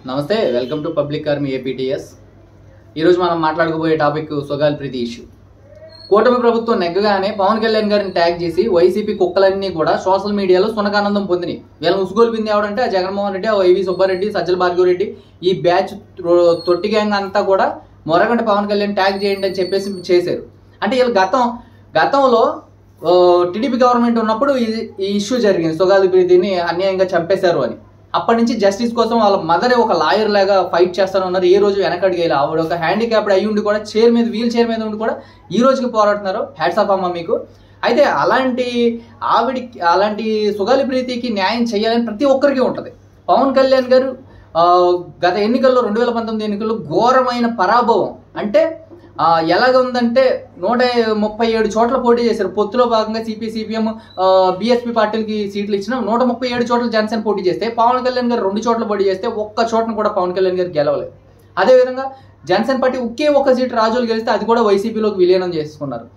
నమస్తే, welcome to public army APTS. ఈరోజు మనం మాట్లాడుకోబోయే టాపిక్ సుగాలి ప్రీతి ఇష్యూ. కూటమి ప్రభుత్వం నెగ్గగానే పవన్ కళ్యాణ్ గారిని ట్యాగ్ చేసి వైసీపీ కుక్కలన్నీ కూడా సోషల్ మీడియాలో సునకానందం పొందినాయి. వీళ్ళని ఉసుగోల్పింది ఎవడంటే ఆ జగన్మోహన్ రెడ్డి, ఆ వైవి సుబ్బారెడ్డి, సజ్జల భార్గవరెడ్డి, ఈ బ్యాచ్ తొట్టి గ్యాంగ్ అంతా కూడా మొరగంట పవన్ కళ్యాణ్ ట్యాగ్ చేయండి అని చెప్పేసి చేశారు. అంటే వీళ్ళు గతంలో టీడీపీ గవర్నమెంట్ ఉన్నప్పుడు ఈ ఇష్యూ జరిగింది, సుగాలి ప్రీతిని అన్యాయంగా చంపేశారు అని. అప్పటి నుంచి జస్టిస్ కోసం వాళ్ళ మదర్ ఒక లాయర్ లాగా ఫైట్ చేస్తాను ఉన్నారు. ఏ రోజు వెనకడిగేలా ఆవిడ ఒక హ్యాండిక్యాప్డ్ అయ్యి ఉండి కూడా వీల్ చైర్ మీద ఉండి కూడా ఈ రోజుకి పోరాడుతున్నారు. హ్యాట్స్ ఆఫ్ అమ్మ మీకు. అయితే అలాంటి సుగాలి ప్రీతికి న్యాయం చేయాలని ప్రతి ఒక్కరికి ఉంటుంది. పవన్ కళ్యాణ్ గారు గత ఎన్నికల్లో 2019 ఎన్నికల్లో ఘోరమైన పరాభవం. అంటే ఎలాగ ఉందంటే 137 చోట్ల పోటీ చేశారు. పొత్తులో భాగంగా సిపి, సిపిఎం, బిఎస్పీ పార్టీలకి సీట్లు ఇచ్చిన 137 చోట్ల జనసేన పోటీ చేస్తే పవన్ కళ్యాణ్ గారు 2 చోట్ల పోటీ చేస్తే ఒక్క చోటను కూడా పవన్ కళ్యాణ్ గారు గెలవలేదు. అదేవిధంగా జనసేన పార్టీ ఒక్క సీటు రాజులు గెలిస్తే అది కూడా వైసీపీలోకి విలీనం చేసుకున్నారు.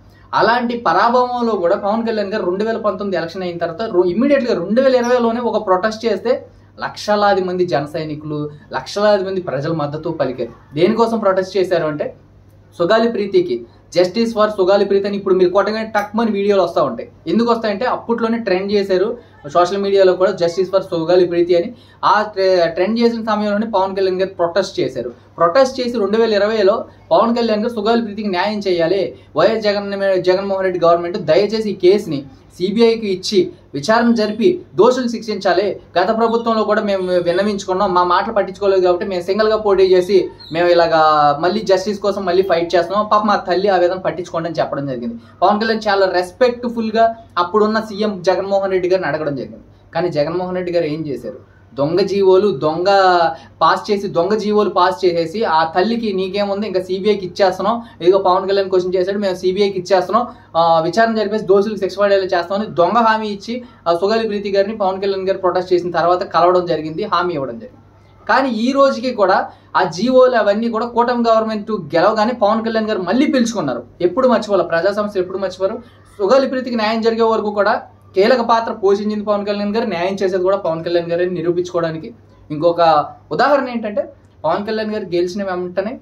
అలాంటి పరాభవంలో కూడా పవన్ కళ్యాణ్ గారు 2019 ఎలక్షన్ అయిన తర్వాత ఇమ్మీడియట్గా 2020లోనే ఒక ప్రొటెస్ట్ చేస్తే లక్షలాది మంది జన సైనికులు, లక్షలాది మంది ప్రజల మద్దతు పలికారు. దేనికోసం ప్రొటెస్ట్ చేశారు అంటే సుగాలి ప్రీతికి జస్టిస్ ఫర్ సుగాలి ప్రీతి అని ఇప్పుడు మీరు కొట్టగానే టక్మని వీడియోలు వస్తూ ఉంటాయి. ఎందుకు వస్తాయంటే అప్పట్లోనే ట్రెండ్ చేశారు సోషల్ మీడియాలో కూడా జస్టిస్ ఫర్ సుగాలి ప్రీతి అని. ఆ ట్రెండ్ చేసిన సమయంలోనే పవన్ కళ్యాణ్ గారు ప్రొటెస్ట్ చేశారు. ప్రొటెస్ట్ చేసి 2020లో పవన్ కళ్యాణ్ గారు సుగాలి ప్రీతికి న్యాయం చేయాలి, వైఎస్ జగన్మోహన్ రెడ్డి గవర్నమెంట్ దయచేసి ఈ కేసుని సిబిఐకి ఇచ్చి విచారణ జరిపి దోషులు శిక్షించాలి. గత ప్రభుత్వంలో కూడా మేము విన్నవించుకున్నాం, మా మాటలు పట్టించుకోలేదు కాబట్టి మేము సింగిల్గా పోటీ చేసి మేము ఇలాగా మళ్ళీ జస్టిస్ కోసం మళ్ళీ ఫైట్ చేస్తున్నాం, పాప మా తల్లి ఆ విధంగా పట్టించుకోండి అని చెప్పడం జరిగింది. పవన్ కళ్యాణ్ చాలా రెస్పెక్ట్ఫుల్గా అప్పుడున్న సీఎం జగన్మోహన్ రెడ్డి గారిని అడగడం జరిగింది. కానీ జగన్మోహన్ రెడ్డి గారు ఏం చేశారు, దొంగ జీవోలు పాస్ చేసేసి ఆ తల్లికి నీకేముంది ఇంకా సిబిఐకి ఇచ్చేస్తున్నాం, ఏదో పవన్ కళ్యాణ్ క్వశ్చన్ చేశాడు మేము సిబిఐకి ఇచ్చేస్తున్నాం, విచారణ జరిపేసి దోషులకు శిక్ష పడేలా చేస్తామని దొంగ హామీ ఇచ్చి సుగాలి ప్రీతి గారిని పవన్ కళ్యాణ్ గారు ప్రొటెస్ట్ చేసిన తర్వాత కలవడం జరిగింది, హామీ ఇవ్వడం జరిగింది. కానీ ఈ రోజుకి కూడా ఆ జీవోలు అవన్నీ కూడా కూటమి గవర్నమెంట్ గెలవగానే పవన్ కళ్యాణ్ గారు మళ్ళీ పిలుచుకున్నారు. ఎప్పుడు మర్చిపోవాలి, ప్రజా సమస్యలు ఎప్పుడు మర్చిపోరు. సుగాలి ప్రీతికి న్యాయం జరిగే వరకు కూడా కీలక పాత్ర పోషించింది పవన్ కళ్యాణ్ గారు, న్యాయం చేసేది కూడా పవన్ కళ్యాణ్ గారిని నిరూపించుకోవడానికి. ఇంకొక ఉదాహరణ ఏంటంటే పవన్ కళ్యాణ్ గారు గెలిచిన వెంటనే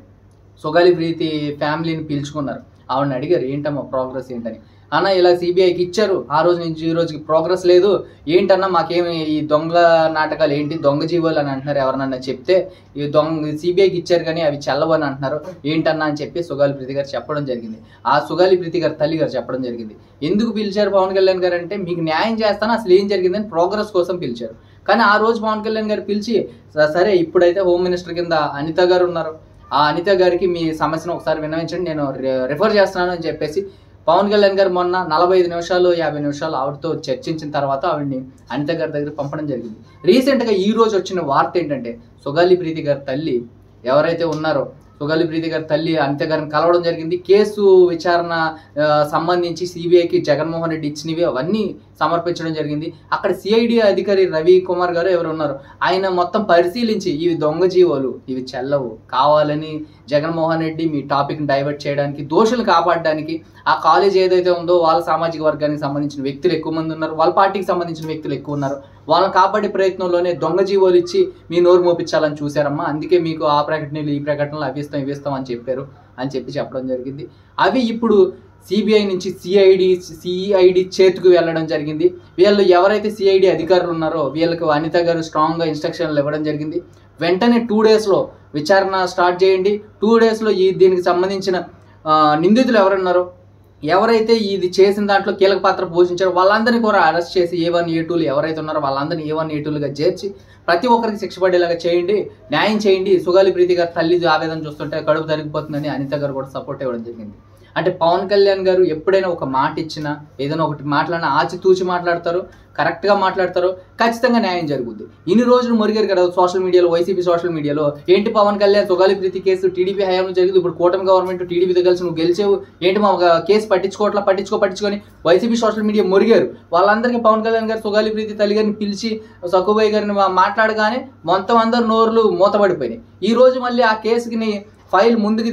సుగాలి ప్రీతి ఫ్యామిలీని పిలుచుకున్నారు. ఆవిడని అడిగారు ఏంటమ్మా ప్రోగ్రెస్ ఏంటని. అన్న ఇలా సిబిఐకి ఇచ్చారు, ఆ రోజు నుంచి ఈ రోజుకి ప్రోగ్రెస్ లేదు, ఏంటన్నా మాకేమి ఈ దొంగ నాటకాలు ఏంటి, దొంగ జీవోలు అని అంటున్నారు, ఎవరన్నా చెప్తే ఈ సిబిఐకి ఇచ్చారు కానీ అవి చల్లవని అంటున్నారు ఏంటన్నా అని చెప్పి సుగాలి ప్రీతి గారు చెప్పడం జరిగింది. ఆ సుగాలి ప్రీతి గారు తల్లి గారు చెప్పడం జరిగింది. ఎందుకు పిలిచారు పవన్ కళ్యాణ్ గారు అంటే మీకు న్యాయం చేస్తాను, అసలు ఏం జరిగిందని ప్రోగ్రెస్ కోసం పిలిచారు. కానీ ఆ రోజు పవన్ కళ్యాణ్ గారు పిలిచి సరే ఇప్పుడైతే హోమ్ మినిస్టర్ కింద అనిత గారు ఉన్నారు, ఆ అనిత గారికి మీ సమస్యను ఒకసారి విన్నవించండి, నేను రిఫర్ చేస్తున్నాను అని చెప్పేసి పవన్ కళ్యాణ్ గారు మొన్న 45 నిమిషాలు 50 నిమిషాలు ఆవిడతో చర్చించిన తర్వాత ఆవిడని అనిత గారి దగ్గర పంపడం జరిగింది. రీసెంట్గా ఈ రోజు వచ్చిన వార్త ఏంటంటే సుగాలి ప్రీతి గారి తల్లి ఎవరైతే ఉన్నారో సుగాలి ప్రీతి గారి తల్లి అనిత గారిని కలవడం జరిగింది. కేసు విచారణ సంబంధించి సిబిఐకి జగన్మోహన్ రెడ్డి ఇచ్చినవి అవన్నీ సమర్పించడం జరిగింది. అక్కడ సిఐడి అధికారి రవి కుమార్ గారు ఎవరు ఉన్నారు, ఆయన మొత్తం పరిశీలించి ఇవి దొంగ జీవోలు, ఇవి చెల్లవు, కావాలని జగన్మోహన్ రెడ్డి మీ టాపిక్ని డైవర్ట్ చేయడానికి, దోషులు కాపాడడానికి, ఆ కాలేజ్ ఏదైతే ఉందో వాళ్ళ సామాజిక వర్గానికి సంబంధించిన వ్యక్తులు ఎక్కువ మంది ఉన్నారు, వాళ్ళ పార్టీకి సంబంధించిన వ్యక్తులు ఎక్కువ ఉన్నారు, వాళ్ళని కాపాడే ప్రయత్నంలోనే దొంగ జీవోలు ఇచ్చి మీ నోరు మోపించాలని చూశారమ్మా, అందుకే మీకు ఆ ప్రకటనలు ఈ ప్రకటనలు అవి ఇస్తాం అని చెప్పారు అని చెప్పడం జరిగింది. అవి ఇప్పుడు సిబిఐ నుంచి సిఐడి చేతికి వెళ్ళడం జరిగింది. వీళ్ళు ఎవరైతే సిఐడి అధికారులు ఉన్నారో వీళ్ళకి అనిత గారు స్ట్రాంగ్గా ఇన్స్ట్రక్షన్లు ఇవ్వడం జరిగింది. వెంటనే 2 డేస్లో విచారణ స్టార్ట్ చేయండి, 2 డేస్లో దీనికి సంబంధించిన నిందితులు ఎవరున్నారో, ఎవరైతే ఇది చేసిన దాంట్లో కీలక పాత్ర పోషించారో వాళ్ళందరినీ కూడా అరెస్ట్ చేసి A1 A2 ఎవరైతే ఉన్నారో వాళ్ళందరినీ A1 A2లుగా చేర్చి ప్రతి ఒక్కరికి శిక్ష పడేలాగా చేయండి, న్యాయం చేయండి. సుగాలి ప్రీతి గారు తల్లి ఆవేదన చూస్తుంటే కడుపు తరిగిపోతుందని అనిత గారు కూడా సపోర్ట్ ఇవ్వడం జరిగింది. అంటే పవన్ కళ్యాణ్ గారు ఎప్పుడైనా ఒక మాట ఇచ్చినా ఏదైనా ఒకటి మాట్లాడినా ఆచితూచి మాట్లాడతారు, కరెక్ట్గా మాట్లాడతారు, ఖచ్చితంగా న్యాయం జరుగుద్ది. ఇన్ని రోజులు మురిగారు కదా సోషల్ మీడియాలో, వైసీపీ సోషల్ మీడియాలో, ఏంటి పవన్ కళ్యాణ్ సుగాలి ప్రీతి కేసు టీడీపీ హయాంలో జరిగింది, ఇప్పుడు కూటమి గవర్నమెంట్ టీడీపీతో కలిసి నువ్వు గెలిచావు, ఏంటి మా కేసు పట్టించుకొని వైసీపీ సోషల్ మీడియా మురిగారు. వాళ్ళందరికీ పవన్ కళ్యాణ్ గారు సుగాలి ప్రీతి తల్లి గారిని పిలిచి సక్కుబాయి గారిని మాట్లాడగానే మొత్తం అందరు నోర్లు మూతపడిపోయినాయి. ఈ రోజు మళ్ళీ ఆ కేసుని ఫైల్ ముందుకు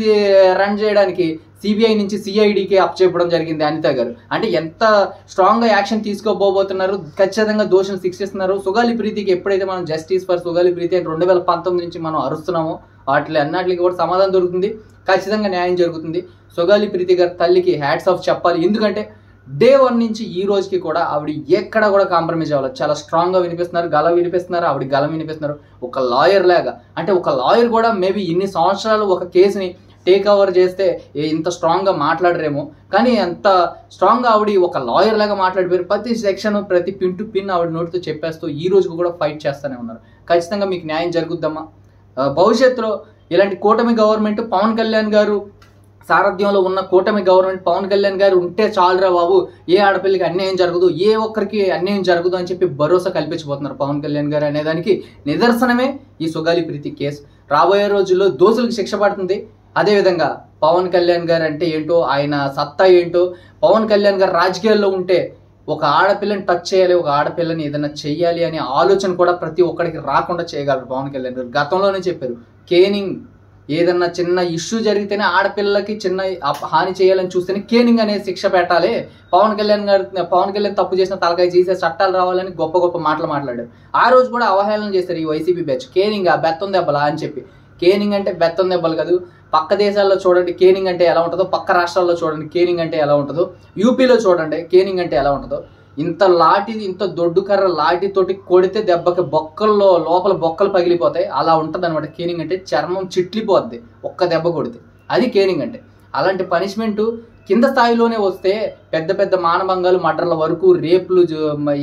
రన్ చేయడానికి సిబిఐ నుంచి సిఐడికి అప్ చెప్పడం జరిగింది అనిత గారు. అంటే ఎంత స్ట్రాంగ్గా యాక్షన్ తీసుకోబోతున్నారు, ఖచ్చితంగా దోషులు శిక్షిస్తున్నారు. సుగాలి ప్రీతికి ఎప్పుడైతే మనం జస్టిస్ ఫర్ సుగాలి ప్రీతి అని 2019 నుంచి మనం అరుస్తున్నామో వాటి అన్నిటికి కూడా సమాధానం దొరుకుతుంది, ఖచ్చితంగా న్యాయం జరుగుతుంది. సుగాలి ప్రీతి గారి తల్లికి హ్యాట్స్ ఆఫ్ చెప్పాలి. ఎందుకంటే డే 1 నుంచి ఈ రోజుకి కూడా ఆవిడ ఎక్కడ కూడా కాంప్రమైజ్ అవ్వాలి. చాలా స్ట్రాంగ్గా వినిపిస్తున్నారు, గలం వినిపిస్తున్నారు, ఆవిడ గలం వినిపిస్తున్నారు. ఒక లాయర్ లాగా, అంటే ఒక లాయర్ కూడా మేబీ ఇన్ని సంవత్సరాలు ఒక కేసుని టేక్ ఓవర్ చేస్తే ఇంత స్ట్రాంగ్గా మాట్లాడరేమో, కానీ అంత స్ట్రాంగ్గా ఆవిడ ఒక లాయర్ లాగా మాట్లాడిపోయారు. ప్రతి సెక్షన్, ప్రతి పిన్ టు పిన్ ఆవిడ నోటితో చెప్పేస్తూ ఈ రోజుకు కూడా ఫైట్ చేస్తూనే ఉన్నారు. ఖచ్చితంగా మీకు న్యాయం జరుగుద్దమ్మా. భవిష్యత్తులో ఇలాంటి కూటమి గవర్నమెంట్, పవన్ కళ్యాణ్ గారు సారథ్యంలో ఉన్న కూటమి గవర్నమెంట్, పవన్ కళ్యాణ్ గారు ఉంటే చాలురా బాబు, ఏ ఆడపిల్లకి అన్యాయం జరగదు, ఏ ఒక్కరికి అన్యాయం జరగదు అని చెప్పి భరోసా కల్పించబోతున్నారు పవన్ కళ్యాణ్ గారు అనేదానికి నిదర్శనమే ఈ సుగాలి ప్రీతి కేసు. రాబోయే రోజుల్లో దోషులకు శిక్ష పడుతుంది. అదేవిధంగా పవన్ కళ్యాణ్ గారు అంటే ఏంటో, ఆయన సత్తా ఏంటో, పవన్ కళ్యాణ్ గారు రాజకీయాల్లో ఉంటే ఒక ఆడపిల్లని టచ్ చేయాలి, ఒక ఆడపిల్లని ఏదైనా చెయ్యాలి అనే ఆలోచన కూడా ప్రతి ఒక్కడికి రాకుండా చేయగలరు పవన్ కళ్యాణ్ గారు. గతంలోనే చెప్పారు, కేనింగ్ ఏదన్నా చిన్న ఇష్యూ జరిగితేనే ఆడపిల్లలకి చిన్న హాని చేయాలని చూస్తేనే కేనింగ్ అనే శిక్ష పెట్టాలి. పవన్ కళ్యాణ్ తప్పు చేసిన తలకాయ చేసే చట్టాలు రావాలని గొప్ప గొప్ప మాటలు మాట్లాడారు. ఆ రోజు కూడా అవహేళన చేస్తారు ఈ వైసీపీ బ్యాచ్. కేనింగ్ బెత్తం దెబ్బలా అని చెప్పి. కేనింగ్ అంటే బెత్తం దెబ్బలు కాదు. పక్క దేశాల్లో చూడండి కేనింగ్ అంటే ఎలా ఉంటుందో, పక్క రాష్ట్రాల్లో చూడండి కేనింగ్ అంటే ఎలా ఉంటుందో, యూపీలో చూడండి కేనింగ్ అంటే ఎలా ఉంటుందో. ఇంత దొడ్డు కర్ర లాఠీతోటి కొడితే దెబ్బకి లోపల బొక్కలు పగిలిపోతాయి. అలా ఉంటుంది అనమాట కేనింగ్ అంటే. చర్మం చిట్లిపోద్ది ఒక్క దెబ్బ కొడితే, అది కేనింగ్ అంటే. అలాంటి పనిష్మెంటు కింద స్థాయిలోనే వస్తే పెద్ద పెద్ద మానభంగాలు, మర్డర్ల వరకు, రేపులు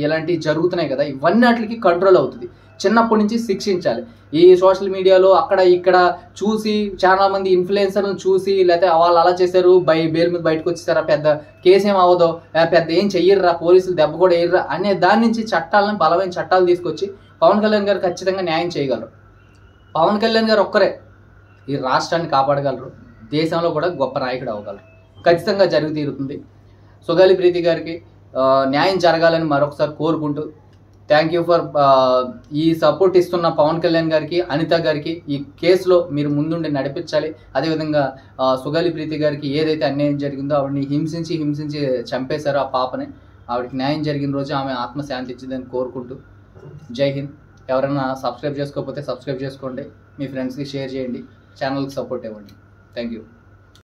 ఇలాంటివి జరుగుతున్నాయి కదా, ఇవన్నిటికి కంట్రోల్ అవుతుంది. చిన్నప్పటి నుంచి శిక్షించాలి. ఈ సోషల్ మీడియాలో అక్కడ ఇక్కడ చూసి చాలా మంది ఇన్ఫ్లుయెన్సర్లను చూసి, లేకపోతే వాళ్ళు అలా చేశారు బెయిల్ మీద బయటకు వచ్చేసారా, పెద్ద కేసు ఏం అవ్వదో, పెద్ద ఏం చెయ్యర్రా, పోలీసులు దెబ్బ కూడా వేయర్రా అనే దాని నుంచి చట్టాలను, బలమైన చట్టాలు తీసుకొచ్చి పవన్ కళ్యాణ్ గారు ఖచ్చితంగా న్యాయం చేయగలరు. పవన్ కళ్యాణ్ గారు ఒక్కరే ఈ రాష్ట్రాన్ని కాపాడగలరు, దేశంలో కూడా గొప్ప నాయకుడు అవ్వగలరు. ఖచ్చితంగా జరిగి తీరుతుంది. సుగాలి ప్రీతి గారికి న్యాయం జరగాలని మరొకసారి కోరుకుంటూ, థ్యాంక్ యూ ఫర్ ఈ సపోర్ట్ ఇస్తున్న పవన్ కళ్యాణ్ గారికి, అనిత గారికి ఈ కేసులో మీరు ముందుండి నడిపించాలి. అదేవిధంగా సుగాలి ప్రీతి గారికి ఏదైతే అన్యాయం జరిగిందో, ఆవిడని హింసించి చంపేశారో ఆ పాపని, ఆవిడకి న్యాయం జరిగిన రోజు ఆమె ఆత్మ శాంతించిందని కోరుకుంటూ జై హింద్. ఎవరైనా సబ్స్క్రైబ్ చేసుకోకపోతే సబ్స్క్రైబ్ చేసుకోండి, మీ ఫ్రెండ్స్కి షేర్ చేయండి, ఛానల్కి సపోర్ట్ ఇవ్వండి. Thank you.